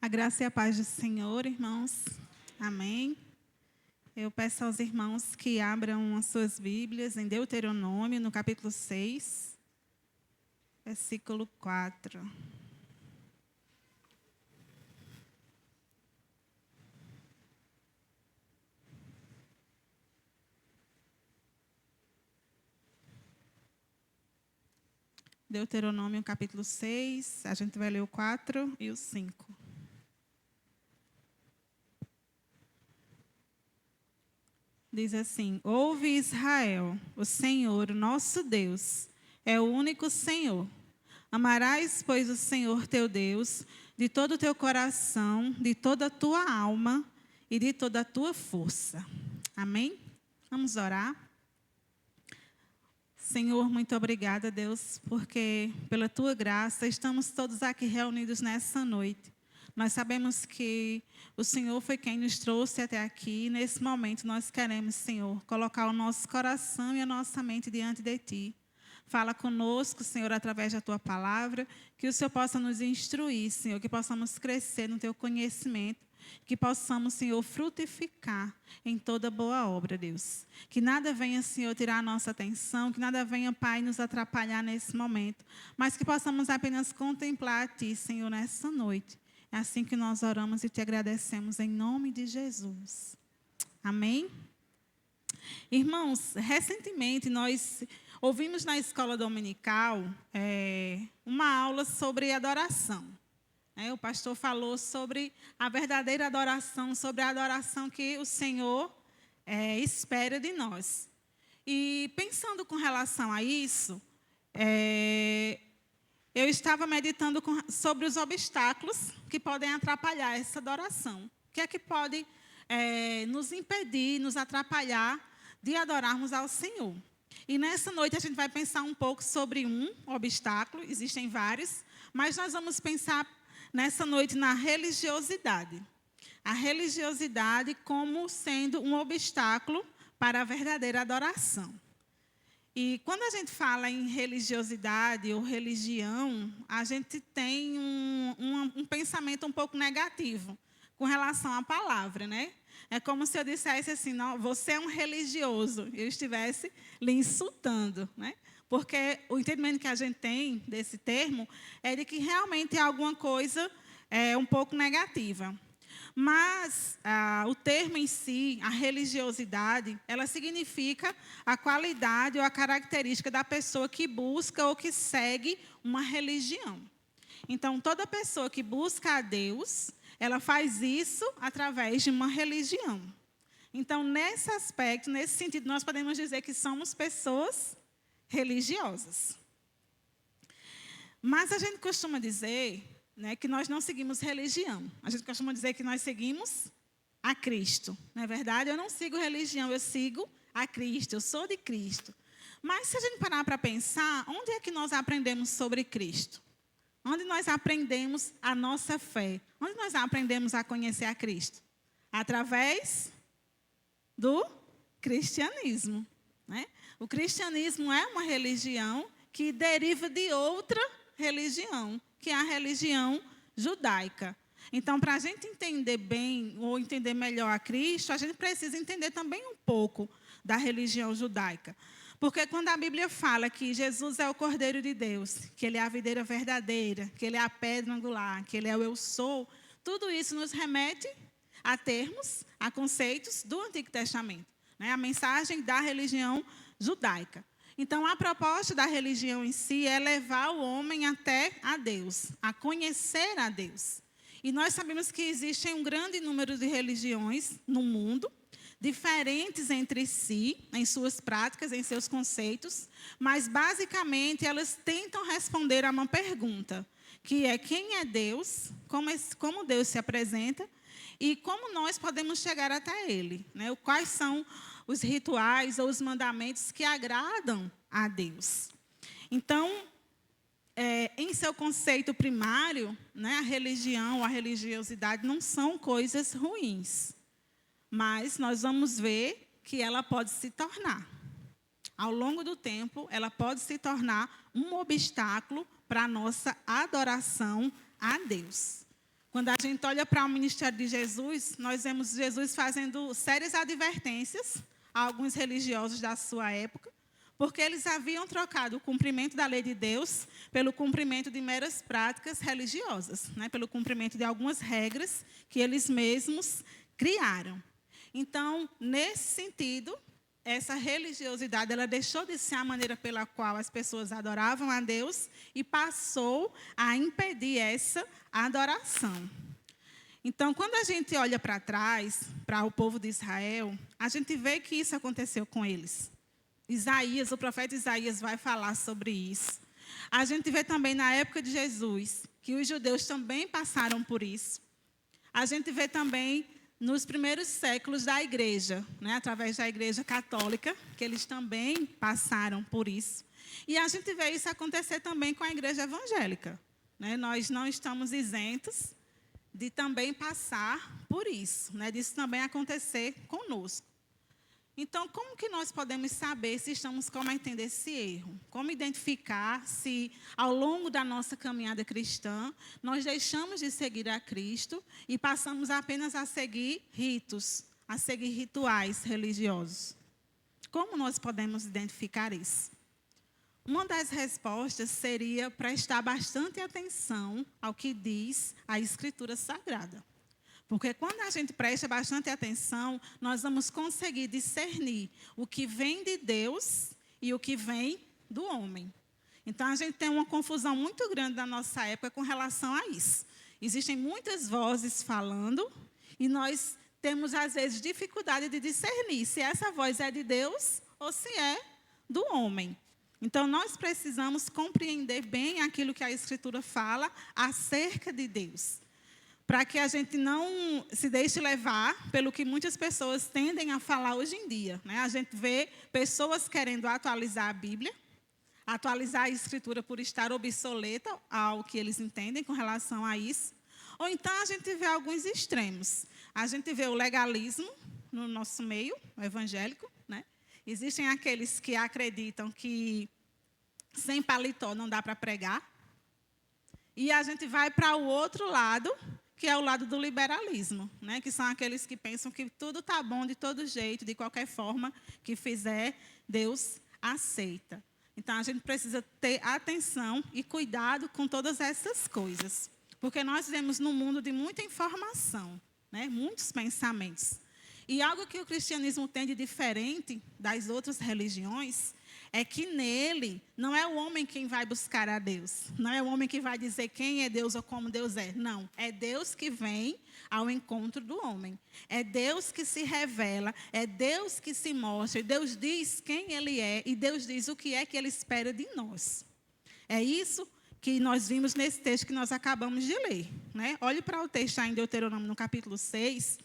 A graça e a paz do Senhor, irmãos. Amém. Eu peço aos irmãos que abram as suas Bíblias em Deuteronômio, no capítulo 6, versículo 4. Deuteronômio, capítulo 6, a gente vai ler o 4 e o 5. Diz assim: Ouve, Israel, o Senhor, o nosso Deus, é o único Senhor. Amarás, pois, o Senhor teu Deus de todo o teu coração, de toda a tua alma e de toda a tua força. Amém? Vamos orar. Senhor, muito obrigada, Deus, porque pela tua graça estamos todos aqui reunidos nessa noite. Nós sabemos que o Senhor foi quem nos trouxe até aqui. E nesse momento nós queremos, Senhor, colocar o nosso coração e a nossa mente diante de Ti. Fala conosco, Senhor, através da Tua palavra, que o Senhor possa nos instruir, Senhor, que possamos crescer no Teu conhecimento, que possamos, Senhor, frutificar em toda boa obra, Deus. Que nada venha, Senhor, tirar a nossa atenção, que nada venha, Pai, nos atrapalhar nesse momento, mas que possamos apenas contemplar a Ti, Senhor, nessa noite. É assim que nós oramos e Te agradecemos em nome de Jesus. Amém? Irmãos, recentemente nós ouvimos na escola dominical uma aula sobre adoração. O pastor falou sobre a verdadeira adoração, sobre a adoração que o Senhor espera de nós. E pensando com relação a isso, eu estava meditando sobre os obstáculos que podem atrapalhar essa adoração. O que é que pode nos impedir, nos atrapalhar de adorarmos ao Senhor? E nessa noite a gente vai pensar um pouco sobre um obstáculo, existem vários, mas nós vamos pensar nessa noite na religiosidade. A religiosidade como sendo um obstáculo para a verdadeira adoração. E quando a gente fala em religiosidade ou religião, a gente tem um pensamento um pouco negativo com relação à palavra, né? É como se eu dissesse assim, não, você é um religioso, eu estivesse lhe insultando, né? Porque o entendimento que a gente tem desse termo é de que realmente é alguma coisa um pouco negativa. Mas o termo em si, a religiosidade, ela significa a qualidade ou a característica da pessoa que busca ou que segue uma religião. Então, toda pessoa que busca a Deus, ela faz isso através de uma religião. Então, nesse aspecto, nesse sentido, nós podemos dizer que somos pessoas religiosas. Mas a gente costuma dizer, né, que nós não seguimos religião. A gente costuma dizer que nós seguimos a Cristo. Não é verdade? Eu não sigo religião, eu sigo a Cristo, eu sou de Cristo. Mas se a gente parar para pensar, onde é que nós aprendemos sobre Cristo? Onde nós aprendemos a nossa fé? Onde nós aprendemos a conhecer a Cristo? Através do cristianismo, né? O cristianismo é uma religião que deriva de outra religião, que é a religião judaica. Então, para a gente entender bem ou entender melhor a Cristo, a gente precisa entender também um pouco da religião judaica. Porque quando a Bíblia fala que Jesus é o Cordeiro de Deus, que Ele é a videira verdadeira, que Ele é a pedra angular, que Ele é o eu sou, tudo isso nos remete a termos, a conceitos do Antigo Testamento, né? A mensagem da religião judaica. Então, a proposta da religião em si é levar o homem até a Deus, a conhecer a Deus. E nós sabemos que existem um grande número de religiões no mundo, diferentes entre si, em suas práticas, em seus conceitos, mas, basicamente, elas tentam responder a uma pergunta, que é quem é Deus, como Deus se apresenta e como nós podemos chegar até Ele, né? Quais são os rituais ou os mandamentos que agradam a Deus. Então, em seu conceito primário, né, a religião ou a religiosidade não são coisas ruins. Mas nós vamos ver que ela pode se tornar. Ao longo do tempo, ela pode se tornar um obstáculo para a nossa adoração a Deus. Quando a gente olha para o ministério de Jesus, nós vemos Jesus fazendo sérias advertências a alguns religiosos da sua época, porque eles haviam trocado o cumprimento da lei de Deus pelo cumprimento de meras práticas religiosas, né? Pelo cumprimento de algumas regras que eles mesmos criaram. Então, nesse sentido, essa religiosidade ela deixou de ser a maneira pela qual as pessoas adoravam a Deus e passou a impedir essa adoração. Então, quando a gente olha para trás, para o povo de Israel, a gente vê que isso aconteceu com eles. Isaías, o profeta Isaías vai falar sobre isso. A gente vê também na época de Jesus, que os judeus também passaram por isso. A gente vê também nos primeiros séculos da igreja, né, através da igreja católica, que eles também passaram por isso. E a gente vê isso acontecer também com a igreja evangélica, né? Nós não estamos isentos de também passar por isso, né, disso também acontecer conosco. Então, como que nós podemos saber se estamos cometendo esse erro? Como identificar se, ao longo da nossa caminhada cristã, nós deixamos de seguir a Cristo e passamos apenas a seguir ritos, a seguir rituais religiosos? Como nós podemos identificar isso? Uma das respostas seria prestar bastante atenção ao que diz a Escritura Sagrada. Porque quando a gente presta bastante atenção, nós vamos conseguir discernir o que vem de Deus e o que vem do homem. Então, a gente tem uma confusão muito grande na nossa época com relação a isso. Existem muitas vozes falando e nós temos, às vezes, dificuldade de discernir se essa voz é de Deus ou se é do homem. Então, nós precisamos compreender bem aquilo que a Escritura fala acerca de Deus, para que a gente não se deixe levar pelo que muitas pessoas tendem a falar hoje em dia, né? A gente vê pessoas querendo atualizar a Bíblia, atualizar a Escritura por estar obsoleta ao que eles entendem com relação a isso. Ou então a gente vê alguns extremos. A gente vê o legalismo no nosso meio, o evangélico, né? Existem aqueles que acreditam que sem paletó não dá para pregar. E a gente vai para o outro lado, que é o lado do liberalismo, né? Que são aqueles que pensam que tudo está bom de todo jeito, de qualquer forma que fizer, Deus aceita. Então, a gente precisa ter atenção e cuidado com todas essas coisas, porque nós vivemos num mundo de muita informação, né? Muitos pensamentos. E algo que o cristianismo tem de diferente das outras religiões é que nele não é o homem quem vai buscar a Deus. Não é o homem que vai dizer quem é Deus ou como Deus é. Não, é Deus que vem ao encontro do homem. É Deus que se revela, é Deus que se mostra. Deus diz quem Ele é e Deus diz o que é que Ele espera de nós. É isso que nós vimos nesse texto que nós acabamos de ler, né? Olhe para o texto aí em Deuteronômio, no capítulo 6.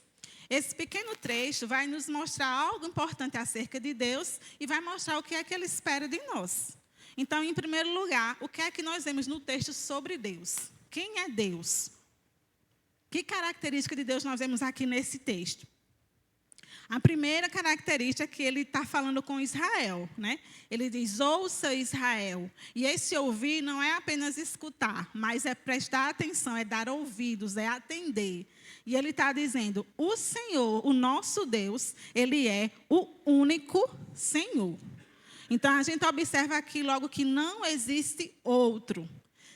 Esse pequeno trecho vai nos mostrar algo importante acerca de Deus e vai mostrar o que é que Ele espera de nós. Então, em primeiro lugar, o que é que nós vemos no texto sobre Deus? Quem é Deus? Que característica de Deus nós vemos aqui nesse texto? A primeira característica é que ele está falando com Israel, né? Ele diz, ouça Israel. E esse ouvir não é apenas escutar, mas é prestar atenção, é dar ouvidos, é atender. E ele está dizendo, o Senhor, o nosso Deus, Ele é o único Senhor. Então, a gente observa aqui logo que não existe outro.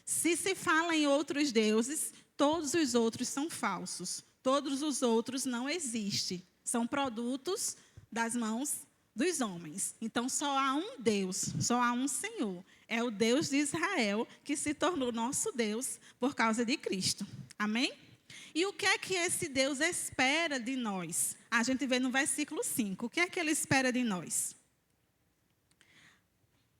Se fala em outros deuses, todos os outros são falsos. Todos os outros não existem. São produtos das mãos dos homens. Então, só há um Deus, só há um Senhor. É o Deus de Israel que se tornou nosso Deus por causa de Cristo. Amém? E o que é que esse Deus espera de nós? A gente vê no versículo 5. O que é que Ele espera de nós?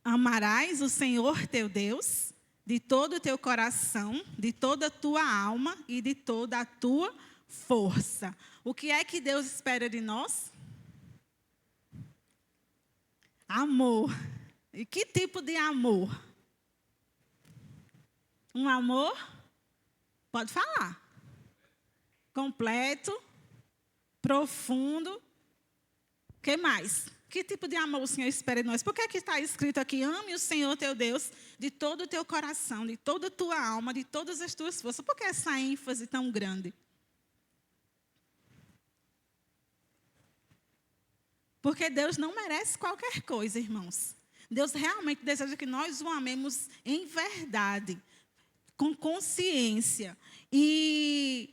Amarás o Senhor teu Deus de todo o teu coração, de toda a tua alma e de toda a tua força. O que é que Deus espera de nós? Amor. E que tipo de amor? Um amor? Pode falar. Completo, profundo. O que mais? O Que tipo de amor o Senhor espera de nós? Por que é que está escrito aqui, ame o Senhor teu Deus de todo o teu coração, de toda a tua alma, de todas as tuas forças? Por que essa ênfase tão grande? Porque Deus não merece qualquer coisa, irmãos. Deus realmente deseja que nós o amemos em verdade, com consciência. E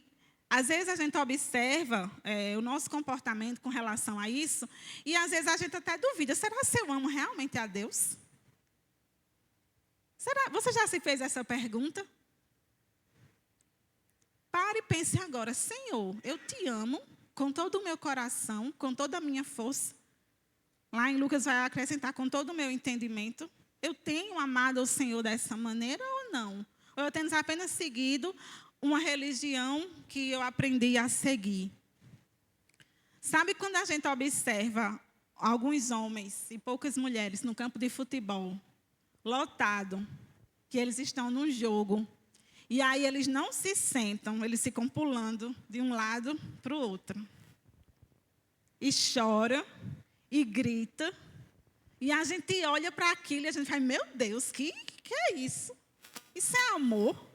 às vezes a gente observa o nosso comportamento com relação a isso, e às vezes a gente até duvida, será que eu amo realmente a Deus? Você já se fez essa pergunta? Pare e pense agora, Senhor, eu te amo com todo o meu coração, com toda a minha força. Lá em Lucas vai acrescentar com todo o meu entendimento. Eu tenho amado o Senhor dessa maneira ou não? Ou eu tenho apenas seguido uma religião que eu aprendi a seguir? Sabe quando a gente observa alguns homens e poucas mulheres no campo de futebol, lotado, que eles estão num jogo, e aí eles não se sentam, eles ficam pulando de um lado para o outro. E chora, e grita, e a gente olha para aquilo e a gente fala, meu Deus, que é isso? Isso é amor?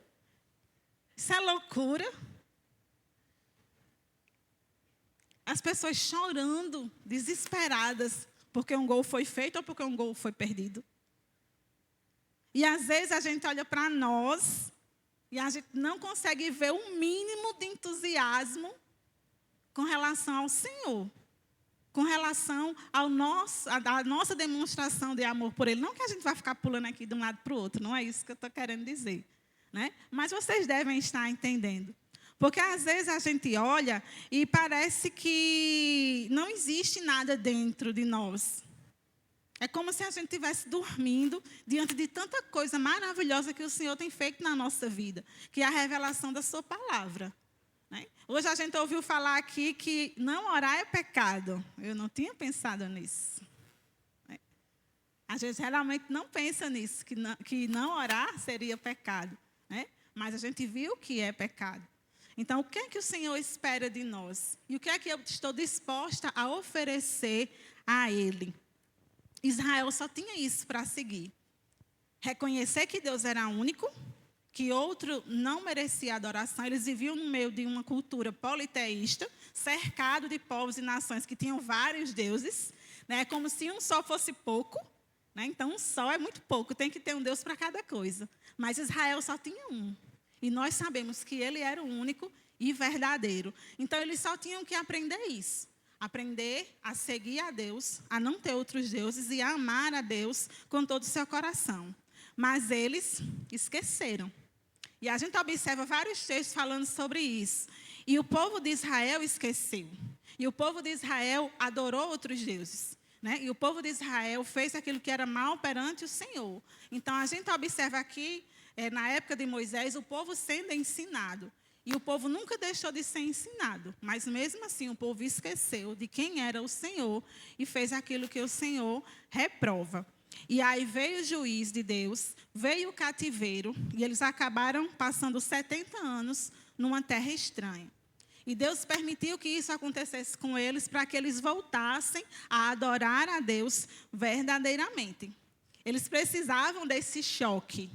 Isso é loucura? As pessoas chorando, desesperadas, porque um gol foi feito ou porque um gol foi perdido. E às vezes a gente olha para nós e a gente não consegue ver um mínimo de entusiasmo com relação ao Senhor, com relação à nossa demonstração de amor por Ele. Não que a gente vai ficar pulando aqui de um lado para o outro, não é isso que eu estou querendo dizer, né? Mas vocês devem estar entendendo. Porque às vezes a gente olha e parece que não existe nada dentro de nós. É como se a gente estivesse dormindo diante de tanta coisa maravilhosa que o Senhor tem feito na nossa vida, que é a revelação da sua palavra. Né? Hoje a gente ouviu falar aqui que não orar é pecado. Eu não tinha pensado nisso. Né? A gente realmente não pensa nisso, que não orar seria pecado. Né? Mas a gente viu que é pecado. Então, o que é que o Senhor espera de nós? E o que é que eu estou disposta a oferecer a Ele? Israel só tinha isso para seguir. Reconhecer que Deus era único, que outro não merecia adoração. Eles viviam no meio de uma cultura politeísta, cercado de povos e nações que tinham vários deuses, né? Como se um só fosse pouco. Né? Então, um só é muito pouco, tem que ter um Deus para cada coisa. Mas Israel só tinha um. E nós sabemos que ele era o único e verdadeiro. Então, eles só tinham que aprender isso. Aprender a seguir a Deus, a não ter outros deuses e a amar a Deus com todo o seu coração. Mas eles esqueceram. E a gente observa vários textos falando sobre isso. E o povo de Israel esqueceu. E o povo de Israel adorou outros deuses. Né? E o povo de Israel fez aquilo que era mal perante o Senhor. Então, a gente observa aqui, na época de Moisés, o povo sendo ensinado. E o povo nunca deixou de ser ensinado. Mas, mesmo assim, o povo esqueceu de quem era o Senhor e fez aquilo que o Senhor reprova. E aí veio o juiz de Deus, veio o cativeiro, e eles acabaram passando 70 anos numa terra estranha. E Deus permitiu que isso acontecesse com eles para que eles voltassem a adorar a Deus verdadeiramente. Eles precisavam desse choque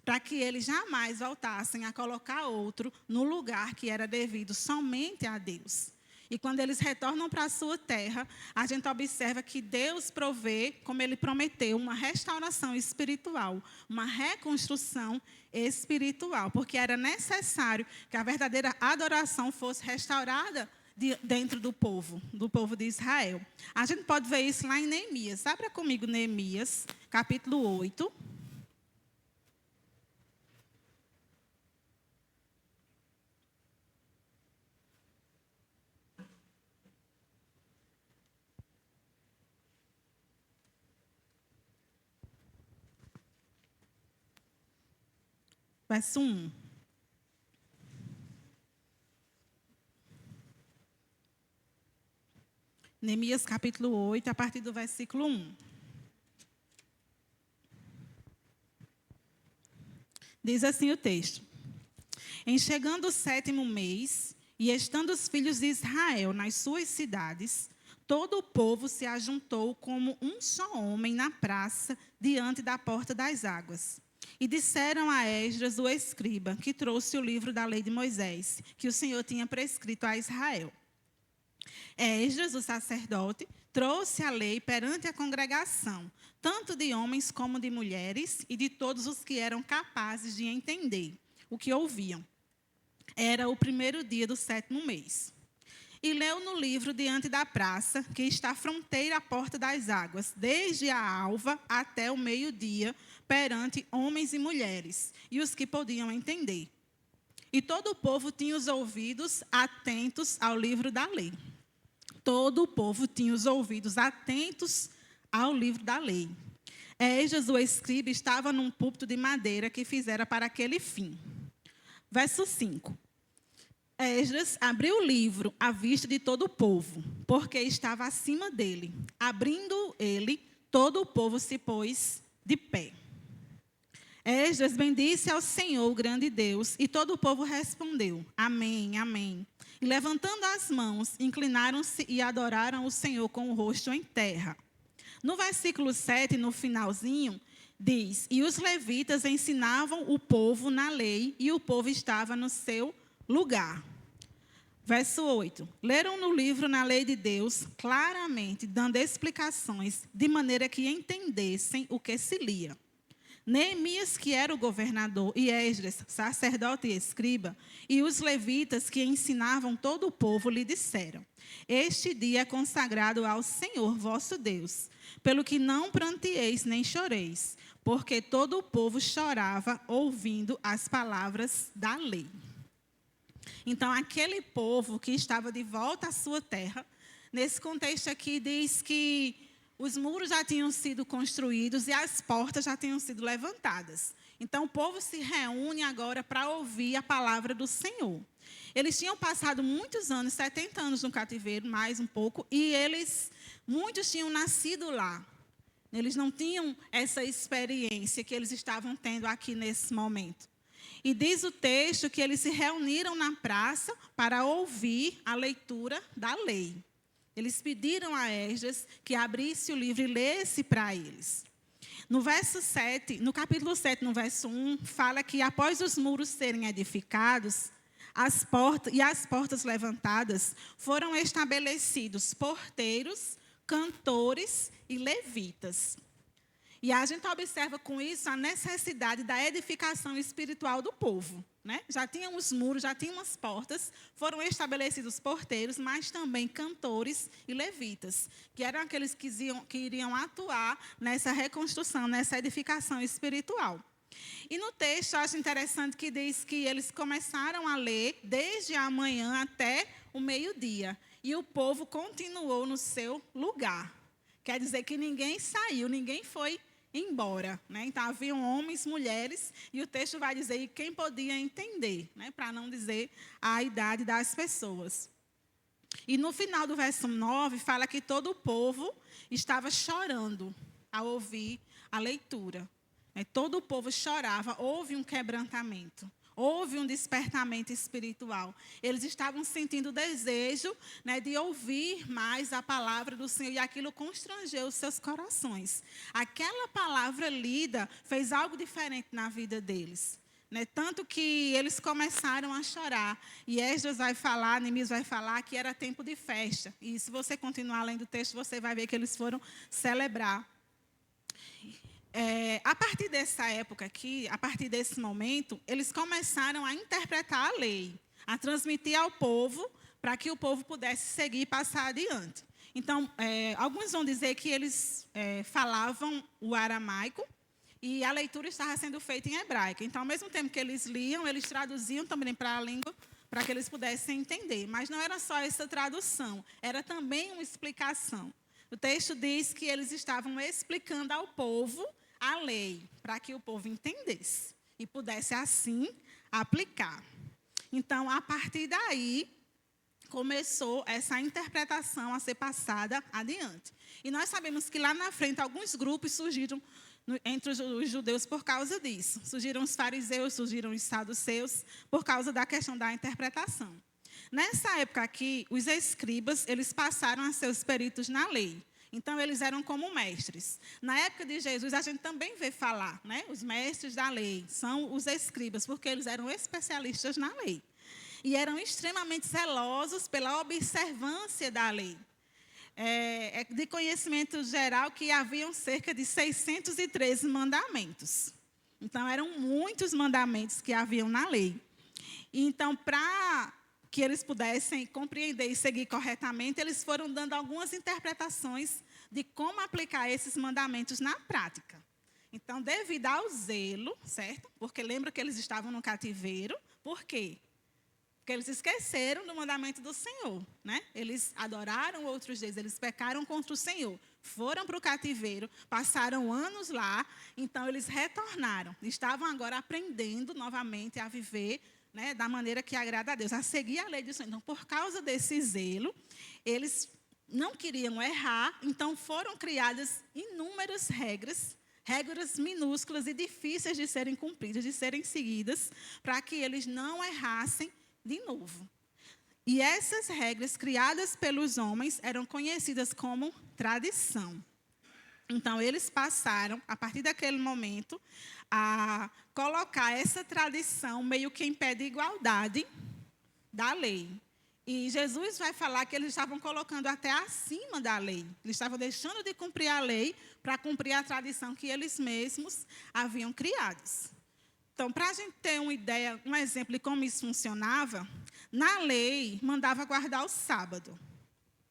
para que eles jamais voltassem a colocar outro no lugar que era devido somente a Deus. E quando eles retornam para a sua terra, a gente observa que Deus provê, como Ele prometeu, uma restauração espiritual, uma reconstrução espiritual, porque era necessário que a verdadeira adoração fosse restaurada dentro do povo de Israel. A gente pode ver isso lá em Neemias. Abra comigo Neemias, capítulo 8. Verso 1. Neemias capítulo 8, a partir do versículo 1. Diz assim o texto: Em chegando o 7º mês, e estando os filhos de Israel nas suas cidades, todo o povo se ajuntou como um só homem na praça, diante da porta das águas. E disseram a Esdras, o escriba, que trouxe o livro da lei de Moisés, que o Senhor tinha prescrito a Israel. Esdras, o sacerdote, trouxe a lei perante a congregação, tanto de homens como de mulheres, e de todos os que eram capazes de entender o que ouviam. Era o primeiro dia do 7º mês. E leu no livro diante da praça, que está à fronteira à porta das águas, desde a alva até o meio-dia, perante homens e mulheres, e os que podiam entender. E todo o povo tinha os ouvidos atentos ao livro da lei. Todo o povo tinha os ouvidos atentos ao livro da lei. Esdras, o escriba, estava num púlpito de madeira que fizera para aquele fim. Verso 5. Esdras abriu o livro à vista de todo o povo, porque estava acima dele. Abrindo ele, todo o povo se pôs de pé. Esdras bendisse ao Senhor, o grande Deus, e todo o povo respondeu, amém, amém. E levantando as mãos, inclinaram-se e adoraram o Senhor com o rosto em terra. No versículo 7, no finalzinho, diz, e os levitas ensinavam o povo na lei, e o povo estava no seu lugar. Verso 8. Leram no livro na lei de Deus, claramente, dando explicações, de maneira que entendessem o que se lia. Neemias, que era o governador, e Esdras, sacerdote e escriba, e os levitas que ensinavam todo o povo, lhe disseram, este dia é consagrado ao Senhor vosso Deus, pelo que não pranteeis nem choreis, porque todo o povo chorava ouvindo as palavras da lei. Então, aquele povo que estava de volta à sua terra, nesse contexto aqui diz que os muros já tinham sido construídos e as portas já tinham sido levantadas. Então, o povo se reúne agora para ouvir a palavra do Senhor. Eles tinham passado muitos anos, 70 anos no cativeiro, mais um pouco, e muitos tinham nascido lá. Eles não tinham essa experiência que eles estavam tendo aqui nesse momento. E diz o texto que eles se reuniram na praça para ouvir a leitura da lei. Eles pediram a Esdras que abrisse o livro e lesse para eles. No verso 7, no capítulo 7, no verso 1, fala que após os muros serem edificados, as portas levantadas, foram estabelecidos porteiros, cantores e levitas. E a gente observa com isso a necessidade da edificação espiritual do povo. Né? Já tinham os muros, já tinham as portas, foram estabelecidos porteiros, mas também cantores e levitas, que eram aqueles que iriam atuar nessa reconstrução, nessa edificação espiritual. E no texto, eu acho interessante que diz que eles começaram a ler desde a manhã até o meio-dia, e o povo continuou no seu lugar. Quer dizer que ninguém saiu, ninguém foi embora. Né? Então, haviam homens, mulheres, e o texto vai dizer quem podia entender, né? Para não dizer a idade das pessoas. E no final do verso 9, fala que todo o povo estava chorando ao ouvir a leitura. Todo o povo chorava, houve um quebrantamento. Houve um despertamento espiritual. Eles estavam sentindo o desejo, né, de ouvir mais a palavra do Senhor, e aquilo constrangeu os seus corações. Aquela palavra lida fez algo diferente na vida deles. Né, tanto que eles começaram a chorar. E Esdras vai falar, Neemias vai falar que era tempo de festa. E se você continuar lendo o texto, você vai ver que eles foram celebrar. A partir dessa época aqui, a partir desse momento, eles começaram a interpretar a lei, a transmitir ao povo, para que o povo pudesse seguir e passar adiante. Então, alguns vão dizer que eles falavam o aramaico e a leitura estava sendo feita em hebraico. Então, ao mesmo tempo que eles liam, eles traduziam também para a língua, para que eles pudessem entender. Mas não era só essa tradução, era também uma explicação. O texto diz que eles estavam explicando ao povo a lei, para que o povo entendesse e pudesse, assim, aplicar. Então, a partir daí, começou essa interpretação a ser passada adiante. E nós sabemos que lá na frente, alguns grupos surgiram entre os judeus por causa disso. Surgiram os fariseus, surgiram os saduceus, por causa da questão da interpretação. Nessa época aqui, os escribas, eles passaram a ser os peritos na lei. Então, eles eram como mestres. Na época de Jesus, a gente também vê falar, né? Os mestres da lei são os escribas, porque eles eram especialistas na lei. E eram extremamente zelosos pela observância da lei. É de conhecimento geral que haviam cerca de 613 mandamentos. Então, eram muitos mandamentos que haviam na lei. Então, para que eles pudessem compreender e seguir corretamente, eles foram dando algumas interpretações de como aplicar esses mandamentos na prática. Então, devido ao zelo, certo? Porque lembra que eles estavam no cativeiro. Por quê? Porque eles esqueceram do mandamento do Senhor, né? Eles adoraram outros deuses, eles pecaram contra o Senhor. Foram para o cativeiro, passaram anos lá, então eles retornaram. Estavam agora aprendendo novamente a viver, né, da maneira que agrada a Deus, a seguir a lei do Senhor. Então, por causa desse zelo, eles não queriam errar, então foram criadas inúmeras regras minúsculas e difíceis de serem cumpridas, de serem seguidas, para que eles não errassem de novo. E essas regras criadas pelos homens eram conhecidas como tradição. Então, eles passaram, a partir daquele momento, a colocar essa tradição meio que em pé de igualdade da lei. E Jesus vai falar que eles estavam colocando até acima da lei. Eles estavam deixando de cumprir a lei para cumprir a tradição que eles mesmos haviam criado. Então, para a gente ter uma ideia, um exemplo de como isso funcionava, na lei mandava guardar o sábado,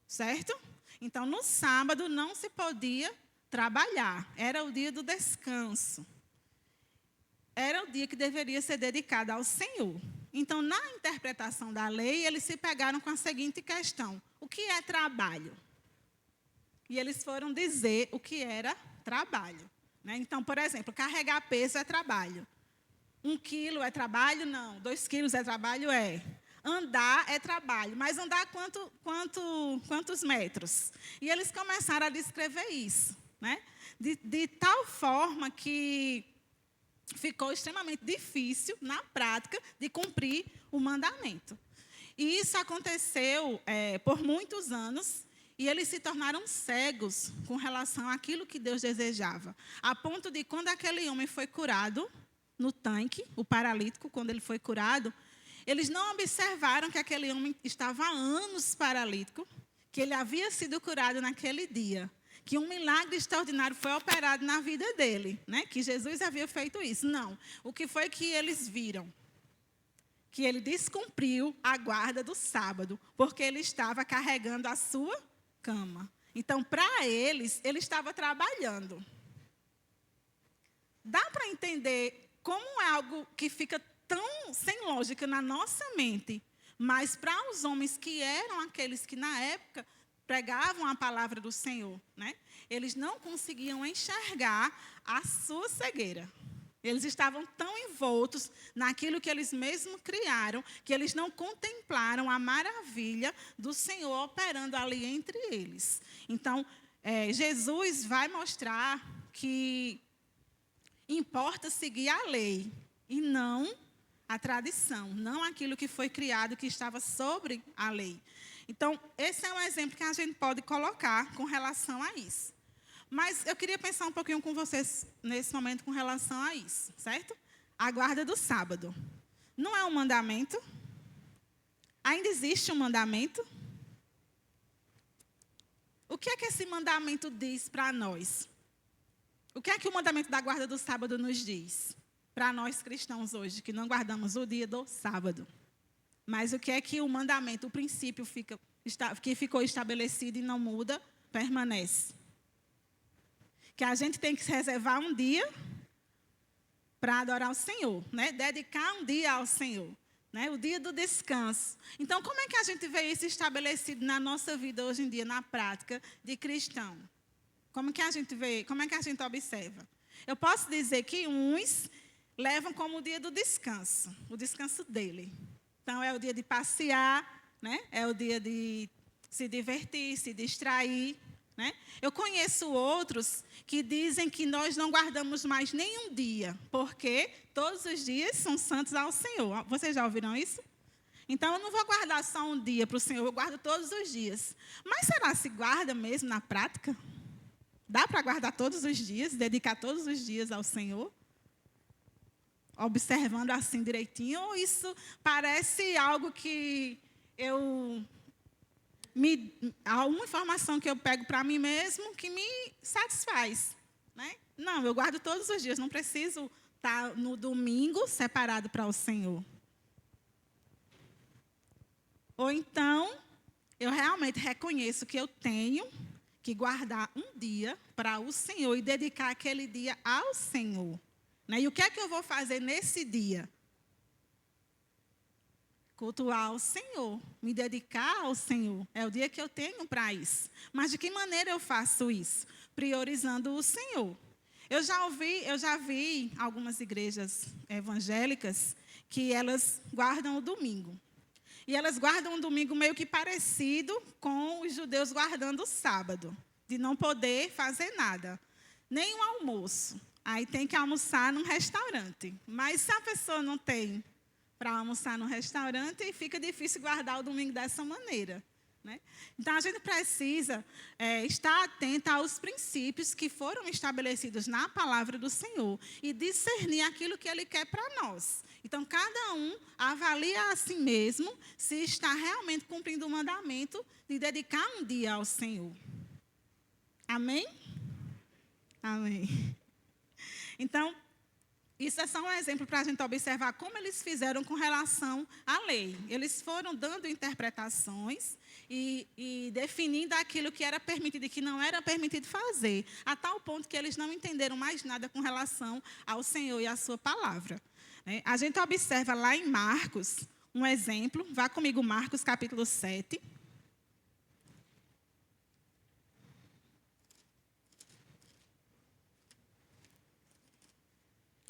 certo? Então, no sábado não se podia trabalhar, era o dia do descanso. Era o dia que deveria ser dedicado ao Senhor. Então, na interpretação da lei, eles se pegaram com a seguinte questão: o que é trabalho? E eles foram dizer o que era trabalho, né? Então, por exemplo, carregar peso é trabalho. 1 quilo é trabalho? Não. 2 quilos é trabalho? É. Andar é trabalho. Mas andar quantos metros? E eles começaram a descrever isso, né? De tal forma que ficou extremamente difícil, na prática, de cumprir o mandamento. E isso aconteceu por muitos anos, e eles se tornaram cegos com relação àquilo que Deus desejava. A ponto de, quando aquele homem foi curado no tanque, o paralítico, quando ele foi curado, eles não observaram que aquele homem estava há anos paralítico, que ele havia sido curado naquele dia, que um milagre extraordinário foi operado na vida dele, né? Que Jesus havia feito isso. Não. O que foi que eles viram? Que ele descumpriu a guarda do sábado, porque ele estava carregando a sua cama. Então, para eles, ele estava trabalhando. Dá para entender como é algo que fica tão sem lógica na nossa mente, mas para os homens que eram aqueles que, na época, pregavam a palavra do Senhor, né? Eles não conseguiam enxergar a sua cegueira. Eles estavam tão envoltos naquilo que eles mesmos criaram, que eles não contemplaram a maravilha do Senhor operando ali entre eles. Então, Jesus vai mostrar que importa seguir a lei e não a tradição, não aquilo que foi criado, que estava sobre a lei. Então, esse é um exemplo que a gente pode colocar com relação a isso. Mas eu queria pensar um pouquinho com vocês nesse momento com relação a isso, certo? A guarda do sábado. Não é um mandamento? Ainda existe um mandamento? O que é que esse mandamento diz para nós? O que é que o mandamento da guarda do sábado nos diz? Para nós cristãos hoje, que não guardamos o dia do sábado. Mas o que é que o mandamento, o princípio que ficou estabelecido e não muda, permanece? Que a gente tem que reservar um dia para adorar o Senhor, né? Dedicar um dia ao Senhor, né? O dia do descanso. Então, como é que a gente vê isso estabelecido na nossa vida hoje em dia, na prática de cristão? Como que a gente vê, como é que a gente observa? Eu posso dizer que uns levam como o dia do descanso, o descanso dele. Então, é o dia de passear, né? É o dia de se divertir, se distrair, né? Eu conheço outros que dizem que nós não guardamos mais nenhum dia, porque todos os dias são santos ao Senhor. Vocês já ouviram isso? Então, eu não vou guardar só um dia para o Senhor, eu guardo todos os dias. Mas será se guarda mesmo na prática? Dá para guardar todos os dias, dedicar todos os dias ao Senhor? Observando assim direitinho? Ou isso parece algo que alguma informação que eu pego para mim mesmo que me satisfaz, né? Não, eu guardo todos os dias, não preciso estar no domingo separado para o Senhor. Ou então, eu realmente reconheço que eu tenho que guardar um dia para o Senhor e dedicar aquele dia ao Senhor. Né? E o que é que eu vou fazer nesse dia? Cultuar ao Senhor, me dedicar ao Senhor. É o dia que eu tenho para isso. Mas de que maneira eu faço isso? Priorizando o Senhor. Eu já vi algumas igrejas evangélicas que elas guardam o domingo. E elas guardam um domingo meio que parecido com os judeus guardando o sábado, de não poder fazer nada, nem um almoço. Aí tem que almoçar num restaurante. Mas se a pessoa não tem para almoçar num restaurante, fica difícil guardar o domingo dessa maneira. Né? Então, a gente precisa estar atenta aos princípios que foram estabelecidos na palavra do Senhor e discernir aquilo que Ele quer para nós. Então, cada um avalia a si mesmo se está realmente cumprindo o mandamento de dedicar um dia ao Senhor. Amém? Amém. Então, isso é só um exemplo para a gente observar como eles fizeram com relação à lei. Eles foram dando interpretações e definindo aquilo que era permitido e que não era permitido fazer, a tal ponto que eles não entenderam mais nada com relação ao Senhor e à sua palavra. A gente observa lá em Marcos um exemplo. Vá comigo, Marcos, capítulo 7.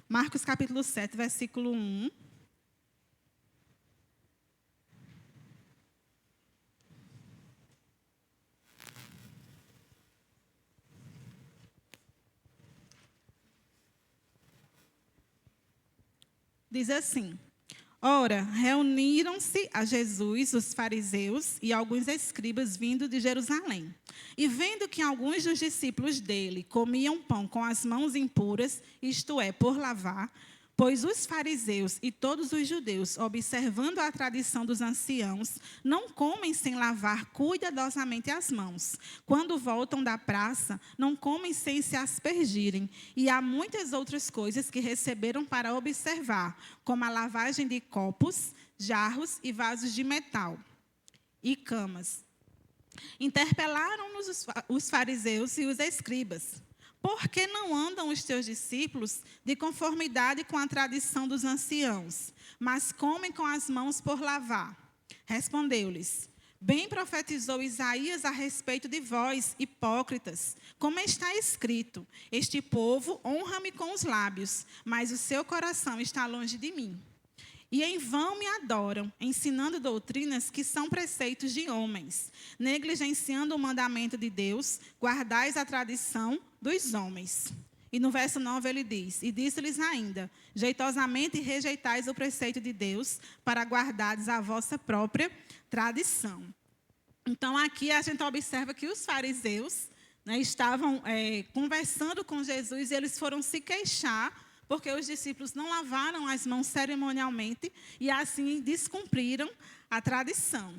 Marcos, capítulo 7, versículo 1. Diz assim: ora, reuniram-se a Jesus os fariseus e alguns escribas vindo de Jerusalém. E vendo que alguns dos discípulos dele comiam pão com as mãos impuras, isto é, por lavar, pois os fariseus e todos os judeus, observando a tradição dos anciãos, não comem sem lavar cuidadosamente as mãos. Quando voltam da praça, não comem sem se aspergirem. E há muitas outras coisas que receberam para observar, como a lavagem de copos, jarros e vasos de metal, e camas. Interpelaram-nos os fariseus e os escribas. Por que não andam os teus discípulos de conformidade com a tradição dos anciãos, mas comem com as mãos por lavar? Respondeu-lhes: bem profetizou Isaías a respeito de vós, hipócritas, como está escrito: este povo honra-me com os lábios, mas o seu coração está longe de mim. E em vão me adoram, ensinando doutrinas que são preceitos de homens. Negligenciando o mandamento de Deus, guardais a tradição dos homens. E no verso 9 ele diz: e disse-lhes ainda: jeitosamente rejeitais o preceito de Deus, para guardares a vossa própria tradição. Então, aqui a gente observa que os fariseus estavam conversando com Jesus e eles foram se queixar porque os discípulos não lavaram as mãos cerimonialmente e assim descumpriram a tradição.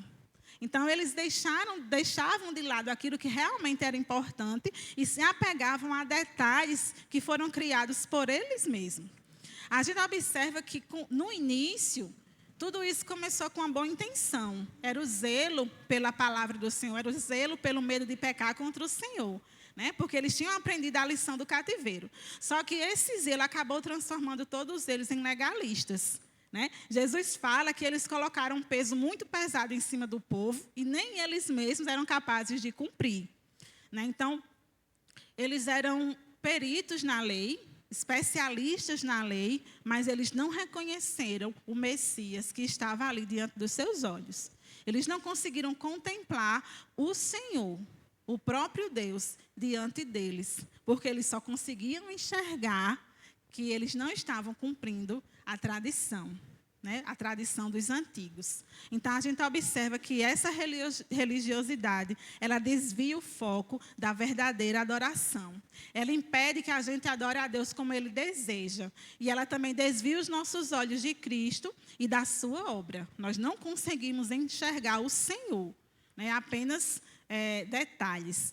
Então, eles deixavam de lado aquilo que realmente era importante e se apegavam a detalhes que foram criados por eles mesmos. A gente observa que, no início, tudo isso começou com uma boa intenção. Era o zelo pela palavra do Senhor, era o zelo pelo medo de pecar contra o Senhor. Porque eles tinham aprendido a lição do cativeiro. Só que esse zelo acabou transformando todos eles em legalistas. Jesus fala que eles colocaram um peso muito pesado em cima do povo e nem eles mesmos eram capazes de cumprir. Então, eles eram peritos na lei, especialistas na lei, mas eles não reconheceram o Messias que estava ali diante dos seus olhos. Eles não conseguiram contemplar o Senhor, o próprio Deus, diante deles, porque eles só conseguiam enxergar que eles não estavam cumprindo a tradição. né, a tradição dos antigos. Então, a gente observa que essa religiosidade, ela desvia o foco da verdadeira adoração. Ela impede que a gente adore a Deus como Ele deseja. E ela também desvia os nossos olhos de Cristo e da sua obra. Nós não conseguimos enxergar o Senhor, né, apenas detalhes.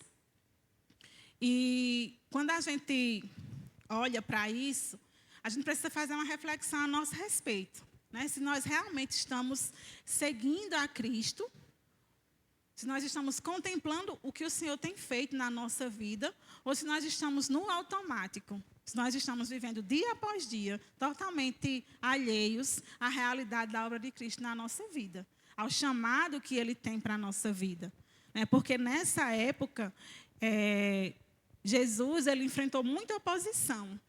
E quando a gente olha para isso, a gente precisa fazer uma reflexão a nosso respeito. Né? Se nós realmente estamos seguindo a Cristo, se nós estamos contemplando o que o Senhor tem feito na nossa vida, ou se nós estamos no automático, se nós estamos vivendo dia após dia, totalmente alheios à realidade da obra de Cristo na nossa vida, ao chamado que Ele tem para a nossa vida. Né? Porque nessa época, Jesus ele enfrentou muita oposição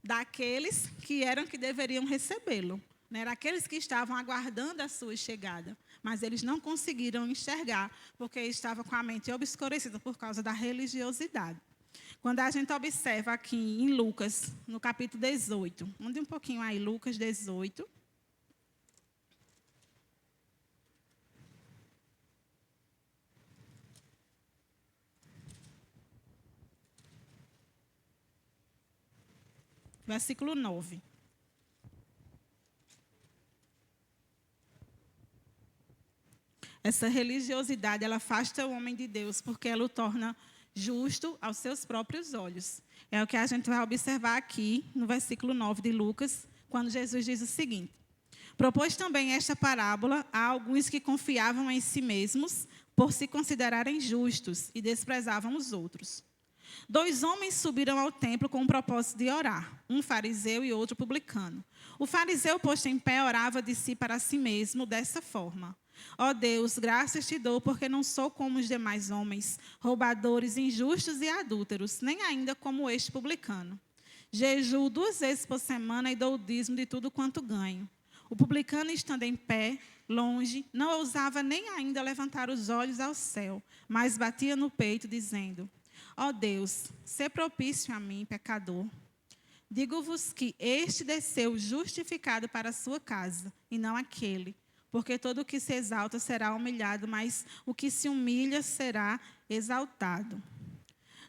daqueles que deveriam recebê-lo. Eram aqueles que estavam aguardando a sua chegada, mas eles não conseguiram enxergar, porque estavam com a mente obscurecida por causa da religiosidade. Quando a gente observa aqui em Lucas, no capítulo 18, ande um pouquinho aí, Lucas 18. Versículo 9. Essa religiosidade, ela afasta o homem de Deus, porque ela o torna justo aos seus próprios olhos. É o que a gente vai observar aqui, no versículo 9 de Lucas, quando Jesus diz o seguinte: propôs também esta parábola a alguns que confiavam em si mesmos, por se considerarem justos, e desprezavam os outros. 2 homens subiram ao templo com o propósito de orar, um fariseu e outro publicano. O fariseu, posto em pé, orava de si para si mesmo dessa forma: ó Deus, graças te dou, porque não sou como os demais homens, roubadores, injustos e adúlteros, nem ainda como este publicano. Jejuo 2 vezes por semana e dou o dízimo de tudo quanto ganho. O publicano, estando em pé, longe, não ousava nem ainda levantar os olhos ao céu, mas batia no peito, dizendo: ó Deus, sê propício a mim, pecador. Digo-vos que este desceu justificado para a sua casa, e não aquele. Porque todo o que se exalta será humilhado, mas o que se humilha será exaltado.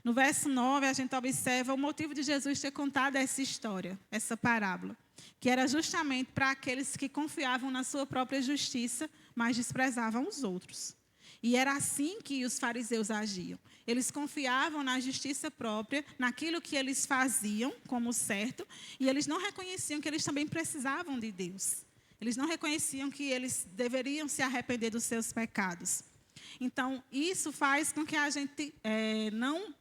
No verso 9, a gente observa o motivo de Jesus ter contado essa história, essa parábola, que era justamente para aqueles que confiavam na sua própria justiça, mas desprezavam os outros. E era assim que os fariseus agiam. Eles confiavam na justiça própria, naquilo que eles faziam como certo, e eles não reconheciam que eles também precisavam de Deus. Eles não reconheciam que eles deveriam se arrepender dos seus pecados. Então, isso faz com que a gente não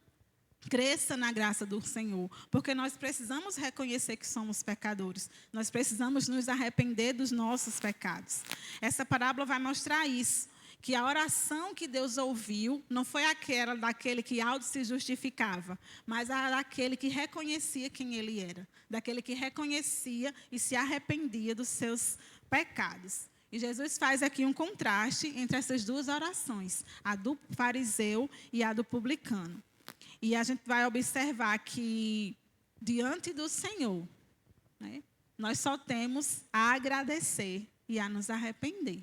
cresça na graça do Senhor, porque nós precisamos reconhecer que somos pecadores. Nós precisamos nos arrepender dos nossos pecados. Essa parábola vai mostrar isso, que a oração que Deus ouviu não foi aquela daquele que auto se justificava, mas a daquele que reconhecia quem ele era, daquele que reconhecia e se arrependia dos seus pecados. E Jesus faz aqui um contraste entre essas duas orações, a do fariseu e a do publicano. E a gente vai observar que, diante do Senhor, né, nós só temos a agradecer e a nos arrepender.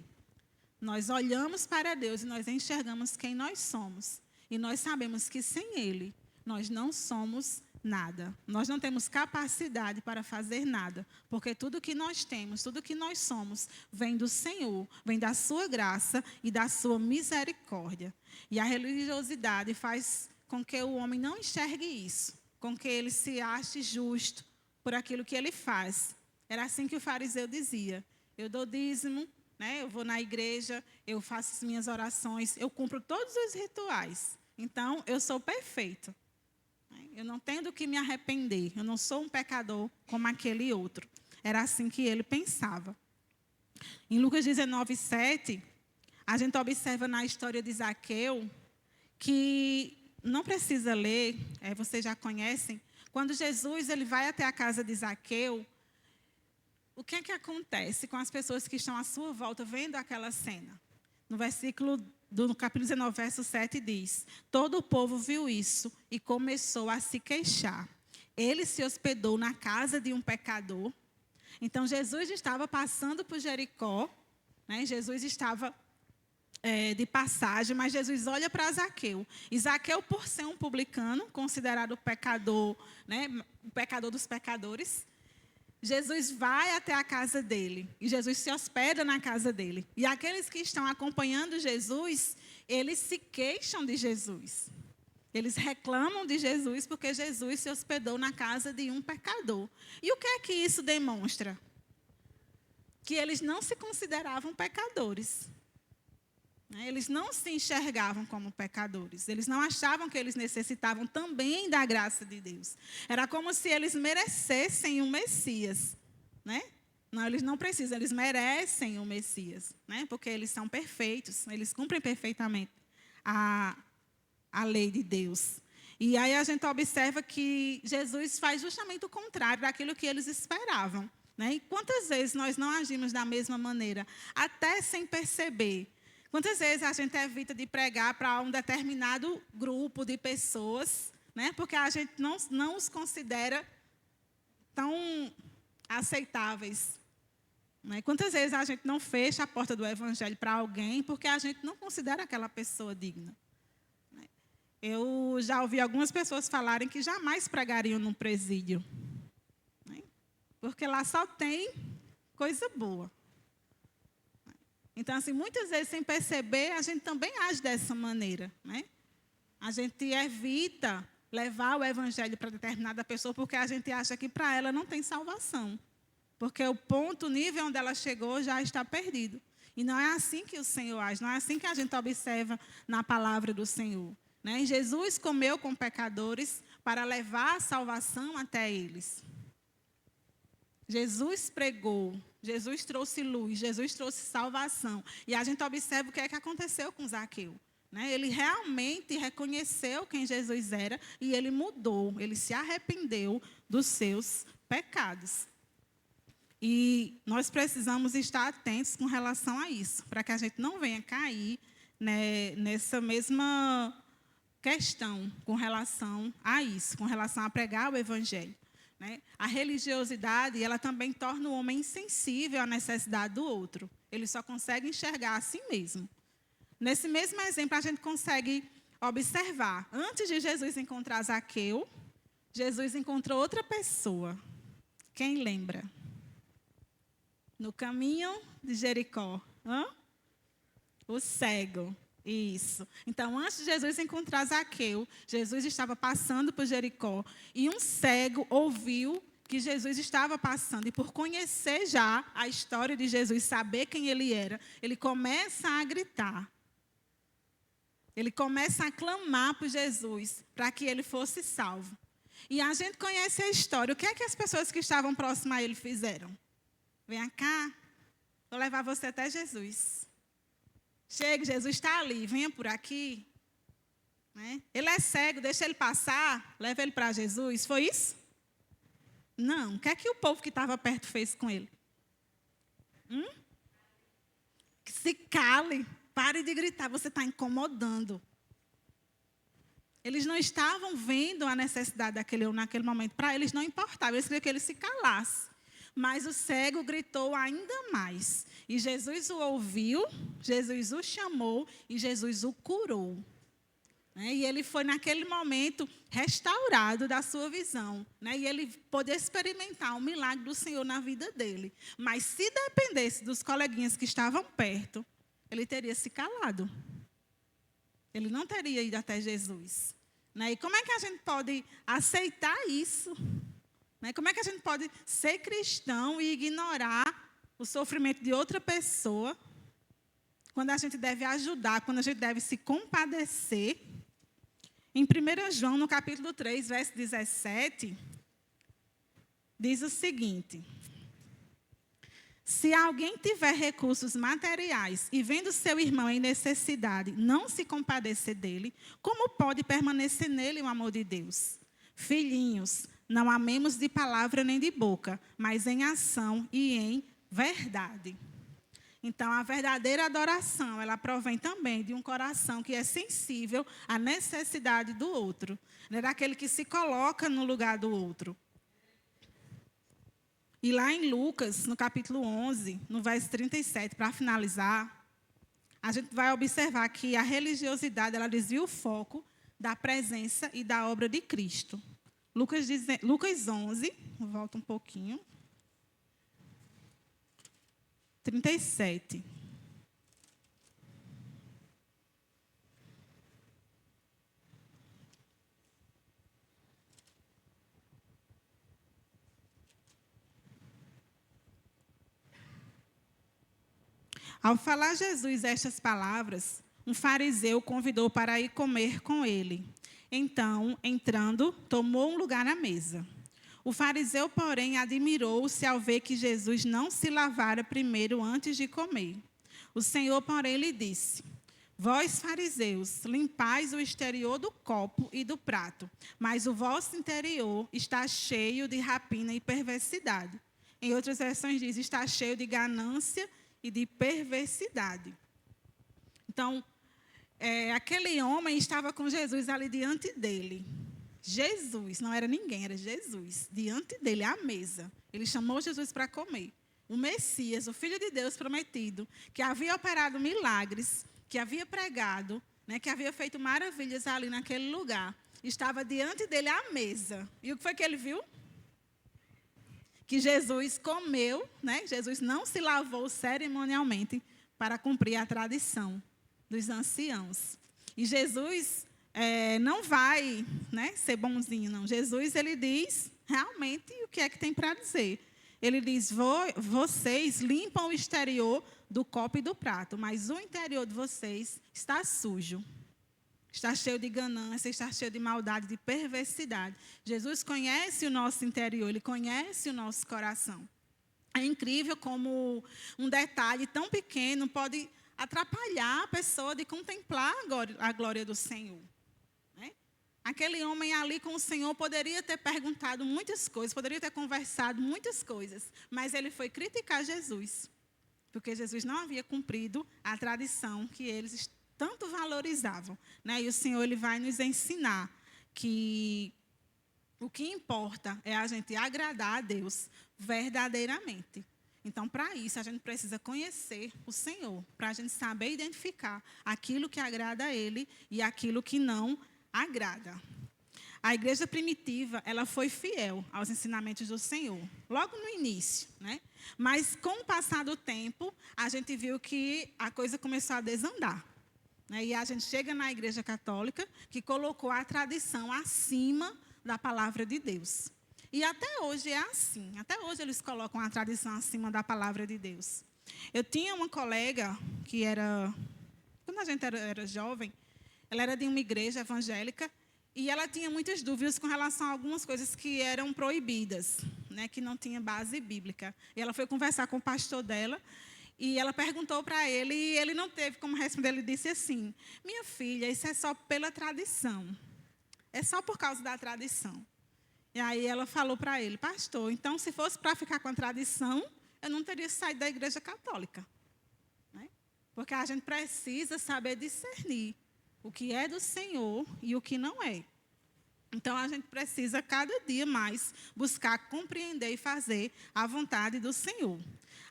Nós olhamos para Deus e nós enxergamos quem nós somos. E nós sabemos que sem Ele, nós não somos nada. Nós não temos capacidade para fazer nada. Porque tudo que nós temos, tudo que nós somos, vem do Senhor, vem da sua graça e da sua misericórdia. E a religiosidade faz com que o homem não enxergue isso, com que ele se ache justo por aquilo que ele faz. Era assim que o fariseu dizia: eu dou dízimo, né, eu vou na igreja, eu faço as minhas orações, eu cumpro todos os rituais. Então, eu sou perfeito. Eu não tenho do que me arrepender. Eu não sou um pecador como aquele outro. Era assim que ele pensava. Em Lucas 19, 7, a gente observa na história de Zaqueu, que não precisa ler, vocês já conhecem. Quando Jesus ele vai até a casa de Zaqueu, o que é que acontece com as pessoas que estão à sua volta vendo aquela cena? No versículo no capítulo 19, verso 7 diz: todo o povo viu isso e começou a se queixar. Ele se hospedou na casa de um pecador. Então, Jesus estava passando por Jericó, né? Jesus estava de passagem, mas Jesus olha para Zaqueu. E Zaqueu, por ser um publicano, considerado pecador, né? O pecador dos pecadores, Jesus vai até a casa dele. E Jesus se hospeda na casa dele. E aqueles que estão acompanhando Jesus, eles se queixam de Jesus. Eles reclamam de Jesus porque Jesus se hospedou na casa de um pecador. E o que é que isso demonstra? Que eles não se consideravam pecadores. Eles não se enxergavam como pecadores. Eles não achavam que eles necessitavam também da graça de Deus. Era como se eles merecessem um Messias, né? Não, eles não precisam, eles merecem um Messias, né? Porque eles são perfeitos, eles cumprem perfeitamente a lei de Deus. E aí a gente observa que Jesus faz justamente o contrário daquilo que eles esperavam, né? E quantas vezes nós não agimos da mesma maneira, até sem perceber? Quantas vezes a gente evita de pregar para um determinado grupo de pessoas, né? Porque a gente não os considera tão aceitáveis, né? Quantas vezes a gente não fecha a porta do evangelho para alguém porque a gente não considera aquela pessoa digna? Eu já ouvi algumas pessoas falarem que jamais pregariam num presídio, né? Porque lá só tem coisa boa. Então, assim, muitas vezes, sem perceber, a gente também age dessa maneira, né? A gente evita levar o evangelho para determinada pessoa porque a gente acha que para ela não tem salvação. Porque o nível onde ela chegou já está perdido. E não é assim que o Senhor age, não é assim que a gente observa na palavra do Senhor, né? Jesus comeu com pecadores para levar a salvação até eles. Jesus pregou, Jesus trouxe luz, Jesus trouxe salvação. E a gente observa o que é que aconteceu com Zaqueu, né? Ele realmente reconheceu quem Jesus era e ele mudou, ele se arrependeu dos seus pecados. E nós precisamos estar atentos com relação a isso, para que a gente não venha cair, né, nessa mesma questão com relação a isso, com relação a pregar o evangelho. Né? A religiosidade, ela também torna o homem insensível à necessidade do outro. Ele só consegue enxergar a si mesmo. Nesse mesmo exemplo, a gente consegue observar. Antes de Jesus encontrar Zaqueu, Jesus encontrou outra pessoa. Quem lembra? No caminho de Jericó. O cego. Isso. Então, antes de Jesus encontrar Zaqueu, Jesus estava passando por Jericó e um cego ouviu que Jesus estava passando. E por conhecer já a história de Jesus, saber quem ele era, ele começa a gritar. Ele começa a clamar por Jesus para que ele fosse salvo. E a gente conhece a história. O que é que as pessoas que estavam próximas a ele fizeram? Venha cá, vou levar você até Jesus. Chegue, Jesus está ali, venha por aqui. Né? Ele é cego, deixa ele passar, leva ele para Jesus. Foi isso? Não. O que é que o povo que estava perto fez com ele? Que se cale, pare de gritar, você está incomodando. Eles não estavam vendo a necessidade daquele homem naquele momento. Para eles não importava, eles queriam que ele se calasse. Mas o cego gritou ainda mais. E Jesus o ouviu, Jesus o chamou e Jesus o curou. E ele foi, naquele momento, restaurado da sua visão. E ele pôde experimentar o milagre do Senhor na vida dele. Mas se dependesse dos coleguinhas que estavam perto, ele teria se calado. Ele não teria ido até Jesus. E como é que a gente pode aceitar isso? Como é que a gente pode ser cristão e ignorar o sofrimento de outra pessoa, quando a gente deve ajudar, quando a gente deve se compadecer? Em 1 João, no capítulo 3, verso 17, diz o seguinte: se alguém tiver recursos materiais e vendo seu irmão em necessidade, não se compadecer dele, como pode permanecer nele o amor de Deus? Filhinhos, não amemos de palavra nem de boca, mas em ação e em verdade. Então, a verdadeira adoração, ela provém também de um coração que é sensível à necessidade do outro, daquele que se coloca no lugar do outro. E lá em Lucas, no capítulo 11, no verso 37, para finalizar, a gente vai observar que a religiosidade ela desvia o foco da presença e da obra de Cristo. Lucas 11, volta um pouquinho. 37. Ao falar Jesus estas palavras, um fariseu o convidou para ir comer com ele. Então, entrando, tomou um lugar na mesa. O fariseu, porém, admirou-se ao ver que Jesus não se lavara primeiro antes de comer. O Senhor, porém, lhe disse: Vós, fariseus, limpais o exterior do copo e do prato, mas o vosso interior está cheio de rapina e perversidade. Em outras versões diz, está cheio de ganância e de perversidade. Então, aquele homem estava com Jesus ali diante dele. Jesus, não era ninguém, era Jesus, diante dele, à mesa. Ele chamou Jesus para comer. O Messias, o Filho de Deus prometido, que havia operado milagres, que havia pregado, né, que havia feito maravilhas ali naquele lugar, estava diante dele à mesa. E o que foi que ele viu? Que Jesus comeu, né? Jesus não se lavou cerimonialmente para cumprir a tradição dos anciãos. E Jesus não vai, né, ser bonzinho, não. Jesus, ele diz realmente o que é que tem para dizer. Ele diz, vocês limpam o exterior do copo e do prato, mas o interior de vocês está sujo. Está cheio de ganância, está cheio de maldade, de perversidade. Jesus conhece o nosso interior, Ele conhece o nosso coração. É incrível como um detalhe tão pequeno pode atrapalhar a pessoa de contemplar a glória do Senhor. Né? Aquele homem ali com o Senhor poderia ter perguntado muitas coisas, poderia ter conversado muitas coisas, mas ele foi criticar Jesus, porque Jesus não havia cumprido a tradição que eles tanto valorizavam, né? E o Senhor ele vai nos ensinar que o que importa é a gente agradar a Deus verdadeiramente. Então, para isso, a gente precisa conhecer o Senhor, para a gente saber identificar aquilo que agrada a Ele e aquilo que não agrada. A igreja primitiva, ela foi fiel aos ensinamentos do Senhor, logo no início, né? Mas, com o passar do tempo, a gente viu que a coisa começou a desandar. E a gente chega na Igreja Católica, que colocou a tradição acima da palavra de Deus. E até hoje é assim. Até hoje eles colocam a tradição acima da palavra de Deus. Eu tinha uma colega que era... Quando a gente era jovem, ela era de uma igreja evangélica e ela tinha muitas dúvidas com relação a algumas coisas que eram proibidas, né, que não tinha base bíblica. E ela foi conversar com o pastor dela. E ela perguntou para ele, e ele não teve como responder. Ele disse assim, minha filha, isso é só pela tradição. É só por causa da tradição. E aí ela falou para ele, pastor, então se fosse para ficar com a tradição, eu não teria saído da igreja católica. Né? Porque a gente precisa saber discernir o que é do Senhor e o que não é. Então, a gente precisa, cada dia mais, buscar compreender e fazer a vontade do Senhor.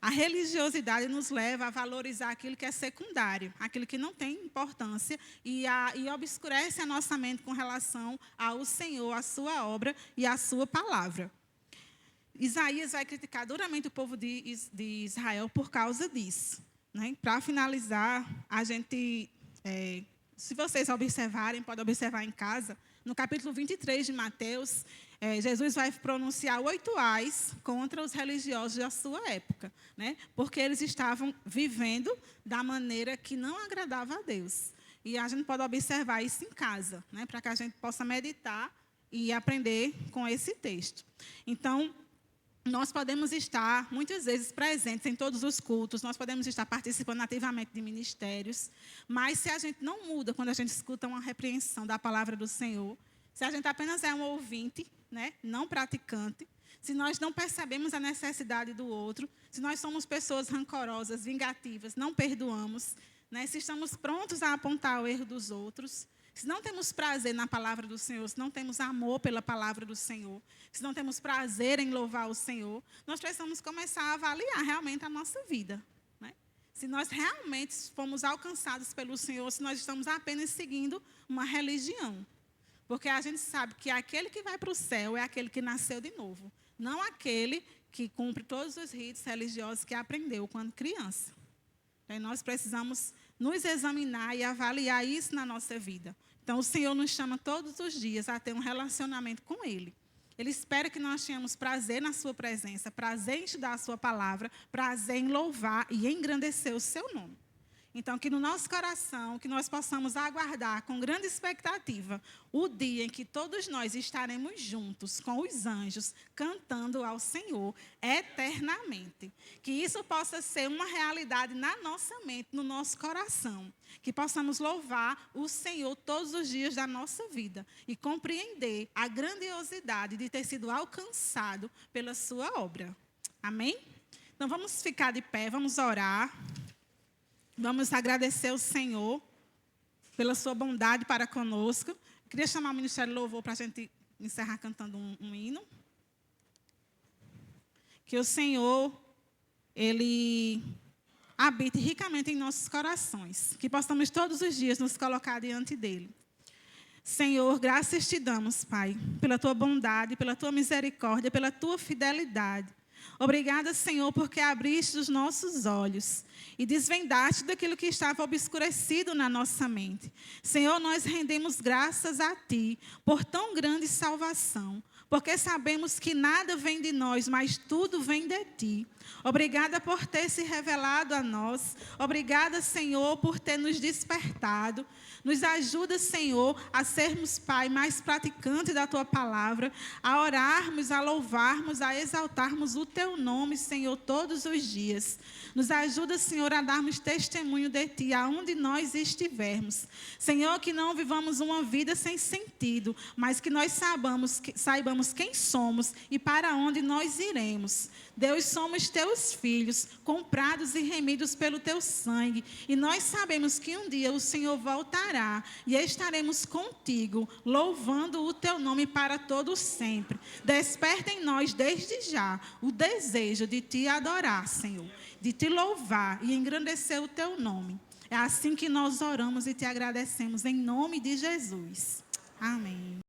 A religiosidade nos leva a valorizar aquilo que é secundário, aquilo que não tem importância, e obscurece a nossa mente com relação ao Senhor, à sua obra e à sua palavra. Isaías vai criticar duramente o povo de Israel por causa disso. Né? Para finalizar, a gente, se vocês observarem, podem observar em casa, no capítulo 23 de Mateus, Jesus vai pronunciar 8 ais contra os religiosos da sua época, né? Porque eles estavam vivendo da maneira que não agradava a Deus. E a gente pode observar isso em casa, né? Para que a gente possa meditar e aprender com esse texto. Então, nós podemos estar, muitas vezes, presentes em todos os cultos, nós podemos estar participando ativamente de ministérios, mas se a gente não muda quando a gente escuta uma repreensão da palavra do Senhor, se a gente apenas é um ouvinte, né, não praticante, se nós não percebemos a necessidade do outro, se nós somos pessoas rancorosas, vingativas, não perdoamos, né, se estamos prontos a apontar o erro dos outros, Se não temos prazer na palavra do Senhor, se não temos amor pela palavra do Senhor, se não temos prazer em louvar o Senhor, nós precisamos começar a avaliar realmente a nossa vida, né? Se nós realmente fomos alcançados pelo Senhor, se nós estamos apenas seguindo uma religião. Porque a gente sabe que aquele que vai para o céu é aquele que nasceu de novo, não aquele que cumpre todos os ritos religiosos que aprendeu quando criança. Então, nós precisamos nos examinar e avaliar isso na nossa vida. Então, o Senhor nos chama todos os dias a ter um relacionamento com Ele. Ele espera que nós tenhamos prazer na sua presença, prazer em estudar a sua palavra, prazer em louvar e engrandecer o seu nome. Então, que no nosso coração, que nós possamos aguardar com grande expectativa o dia em que todos nós estaremos juntos com os anjos, cantando ao Senhor eternamente. Que isso possa ser uma realidade na nossa mente, no nosso coração. Que possamos louvar o Senhor todos os dias da nossa vida e compreender a grandiosidade de ter sido alcançado pela sua obra. Amém? Então, vamos ficar de pé, vamos orar. Vamos agradecer ao Senhor pela sua bondade para conosco. Queria chamar o Ministério de Louvor para a gente encerrar cantando um hino. Que o Senhor, Ele habite ricamente em nossos corações. Que possamos todos os dias nos colocar diante dEle. Senhor, graças te damos, Pai, pela tua bondade, pela tua misericórdia, pela tua fidelidade. Obrigada, Senhor, porque abriste os nossos olhos e desvendaste daquilo que estava obscurecido na nossa mente. Senhor, nós rendemos graças a Ti por tão grande salvação, porque sabemos que nada vem de nós, mas tudo vem de Ti. Obrigada por ter se revelado a nós. Obrigada, Senhor, por ter nos despertado. Nos ajuda, Senhor, a sermos, Pai, mais praticantes da Tua palavra, a orarmos, a louvarmos, a exaltarmos o Teu nome, Senhor, todos os dias. Nos ajuda, Senhor, a darmos testemunho de Ti, aonde nós estivermos. Senhor, que não vivamos uma vida sem sentido, mas que nós saibamos quem somos e para onde nós iremos. Deus, somos Teus filhos, comprados e remidos pelo Teu sangue. E nós sabemos que um dia o Senhor voltará e estaremos contigo, louvando o Teu nome para todo sempre. Desperta em nós desde já o desejo de Te adorar, Senhor, de Te louvar e engrandecer o Teu nome. É assim que nós oramos e Te agradecemos em nome de Jesus. Amém.